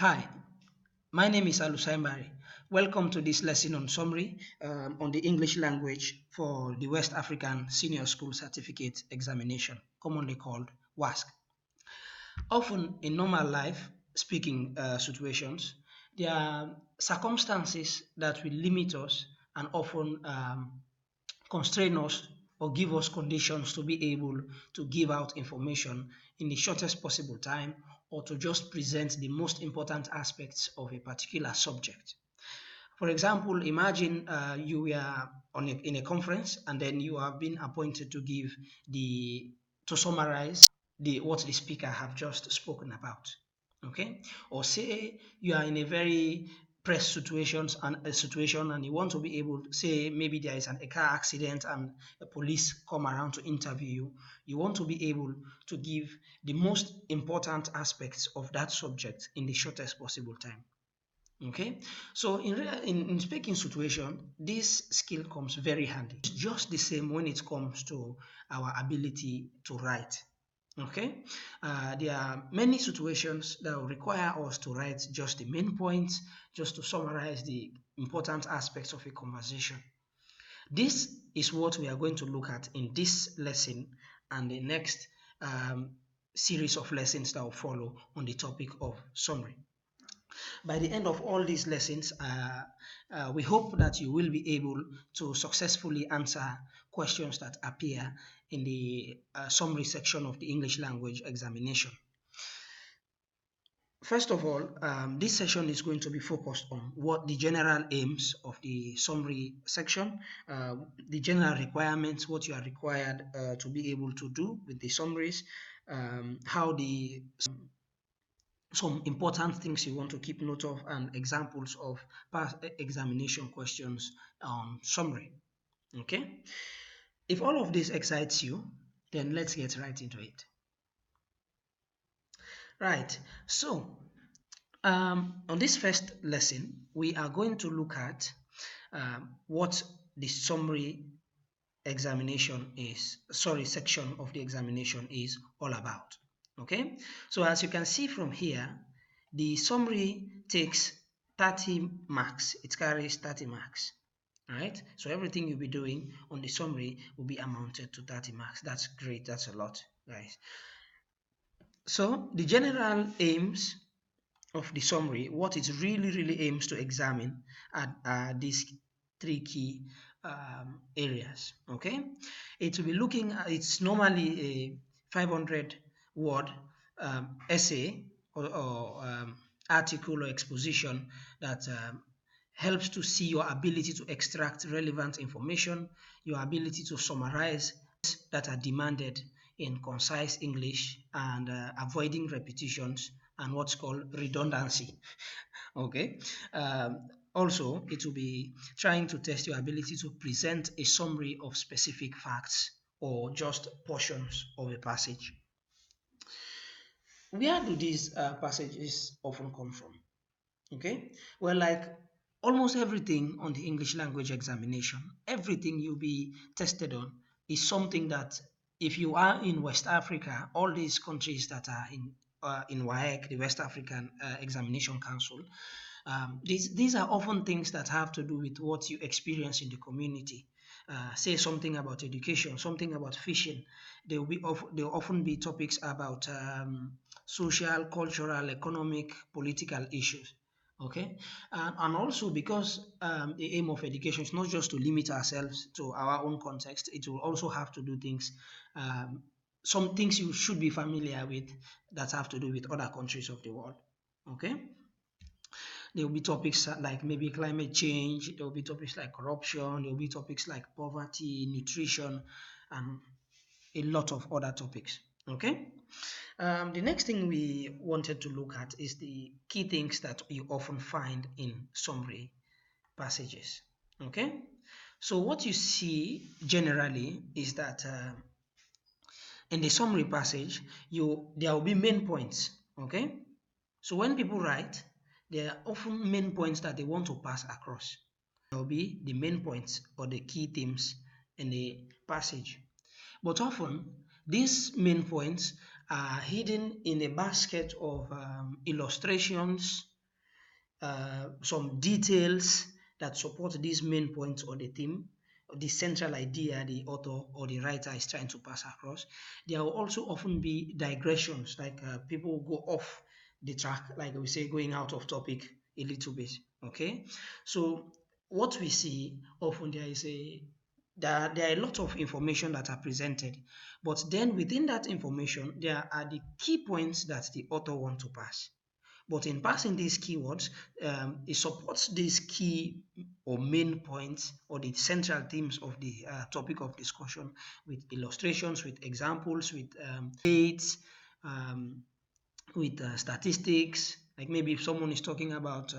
Hi, my name is Alusaimbari. Welcome to this lesson on summary on the English language for the West African Senior School Certificate Examination, commonly called WASSCE. Often in normal life speaking situations, there are circumstances that will limit us and often constrain us or give us conditions to be able to give out information in the shortest possible time or to just present the most important aspects of a particular subject. For example, imagine you were in a conference and then you have been appointed to summarize what the speaker have just spoken about. Okay, or say you are in a very press situation and you want to be able to say maybe there is a car accident and the police come around to interview you. You want to be able to give the most important aspects of that subject in the shortest possible time. Okay, so in speaking situation, this skill comes very handy. It's just the same when it comes to our ability to write. Okay, there are many situations that will require us to write just the main points, just to summarize the important aspects of a conversation. This is what we are going to look at in this lesson and the next series of lessons that will follow on the topic of summary. By the end of all these lessons, we hope that you will be able to successfully answer questions that appear in the summary section of the English language examination. First of all, this session is going to be focused on what the general aims of the summary section, the general requirements, what you are required to be able to do with the summaries, how the some important things you want to keep note of, and examples of past examination questions on summary. Okay, if all of this excites you, then let's get right into it. Right, so on this first lesson we are going to look at what the summary section of the examination is all about. Okay, so as you can see from here, the summary takes 30 marks. It carries 30 marks. All right, so everything you'll be doing on the summary will be amounted to 30 marks. That's great. That's a lot, guys. So the general aims of the summary, what it really aims to examine are these three key areas. Okay, it will be looking at, it's normally a 500 word essay or article or exposition that helps to see your ability to extract relevant information, your ability to summarize that are demanded in concise English, and avoiding repetitions and what's called redundancy. Okay. Also, it will be trying to test your ability to present a summary of specific facts or just portions of a passage. Where do these passages often come from? Okay, well, like almost everything on the English language examination, everything you'll be tested on is something that, if you are in West Africa, all these countries that are in WAEC, the West African Examination Council, these are often things that have to do with what you experience in the community. Say something about education, something about fishing. There will often be topics about social, cultural, economic, political issues. Okay, and also because the aim of education is not just to limit ourselves to our own context, it will also have to do things, some things you should be familiar with that have to do with other countries of the world. Okay, there will be topics like maybe climate change, there will be topics like corruption, there will be topics like poverty, nutrition, and a lot of other topics. Okay, the next thing we wanted to look at is the key things that you often find in summary passages. Okay, so what you see generally is that in the summary passage, there will be main points. Okay, so when people write, there are often main points that they want to pass across. There will be the main points or the key themes in the passage. But often, these main points are hidden in a basket of illustrations, some details that support these main points or the theme, or the central idea the author or the writer is trying to pass across. There will also often be digressions, like people go off the track, like we say, going out of topic a little bit. Okay, so what we see often there are a lot of information that are presented, but then within that information there are the key points that the author wants to pass. But in passing these keywords, it supports these key or main points or the central themes of the topic of discussion with illustrations, with examples, with dates, um, with statistics. Like maybe if someone is talking about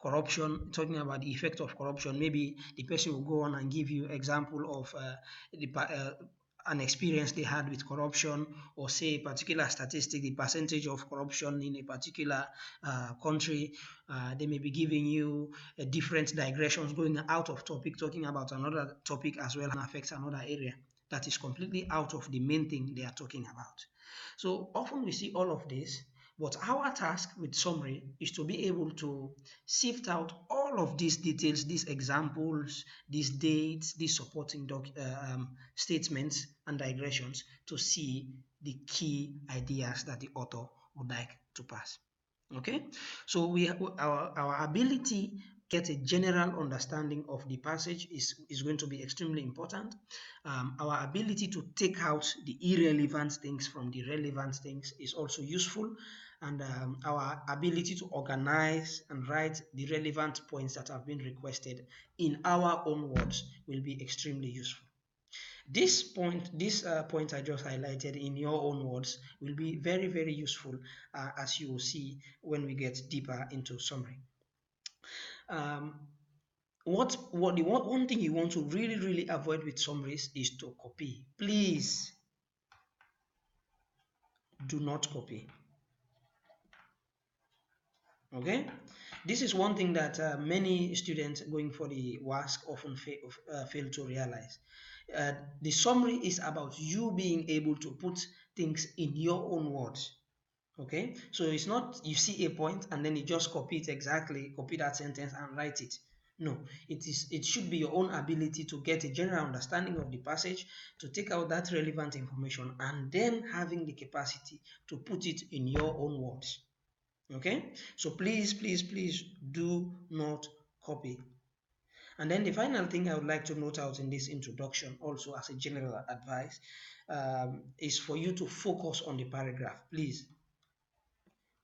corruption, talking about the effect of corruption, maybe the person will go on and give you example of an experience they had with corruption, or say a particular statistic, the percentage of corruption in a particular country. They may be giving you different digressions, going out of topic, talking about another topic as well, and affects another area that is completely out of the main thing they are talking about. So often we see all of this, but our task with summary is to be able to sift out all of these details, these examples, these dates, these supporting statements and digressions, to see the key ideas that the author would like to pass. Okay, so our ability get a general understanding of the passage is going to be extremely important. Our ability to take out the irrelevant things from the relevant things is also useful, and our ability to organize and write the relevant points that have been requested in our own words will be extremely useful. This point I just highlighted in your own words will be very, very useful, as you will see when we get deeper into summary. Um, one thing you want to really, really avoid with summaries is to copy. Please do not copy. Okay, this is one thing that many students going for the WASSCE often fail to realize. The summary is about you being able to put things in your own words. Okay, so it's not you see a point and then you just copy it exactly, copy that sentence and write it. No, it should be your own ability to get a general understanding of the passage, to take out that relevant information, and then having the capacity to put it in your own words. Okay, so please, please, please do not copy. And then the final thing I would like to note out in this introduction, also as a general advice, is for you to focus on the paragraph. Please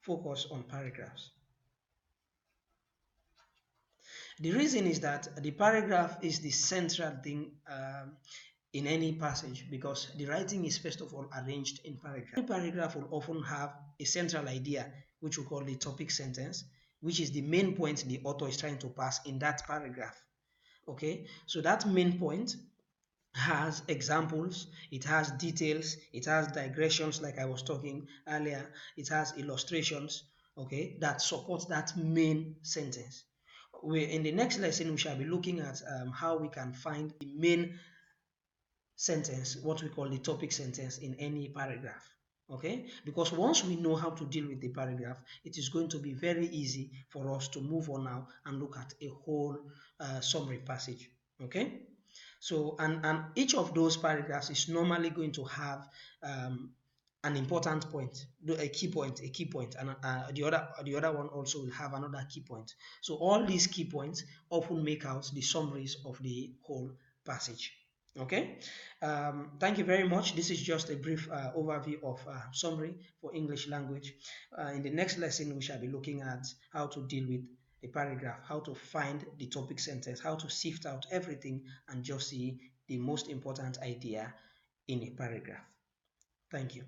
focus on paragraphs. The reason is that the paragraph is the central thing in any passage, because the writing is first of all arranged in paragraphs. Every paragraph will often have a central idea, which we call the topic sentence, which is the main point the author is trying to pass in that paragraph. Okay, so that main point has examples, it has details, it has digressions like I was talking earlier, it has illustrations, okay, that support that main sentence. In the next lesson, we shall be looking at how we can find the main sentence, what we call the topic sentence in any paragraph. Okay, because once we know how to deal with the paragraph, it is going to be very easy for us to move on now and look at a whole summary passage. Okay, so and each of those paragraphs is normally going to have an important point, a key point, and the other one also will have another key point. So all these key points often make out the summaries of the whole passage. Okay, thank you very much. This is just a brief overview of summary for English language. In the next lesson, we shall be looking at how to deal with a paragraph, how to find the topic sentence, how to sift out everything and just see the most important idea in a paragraph. Thank you.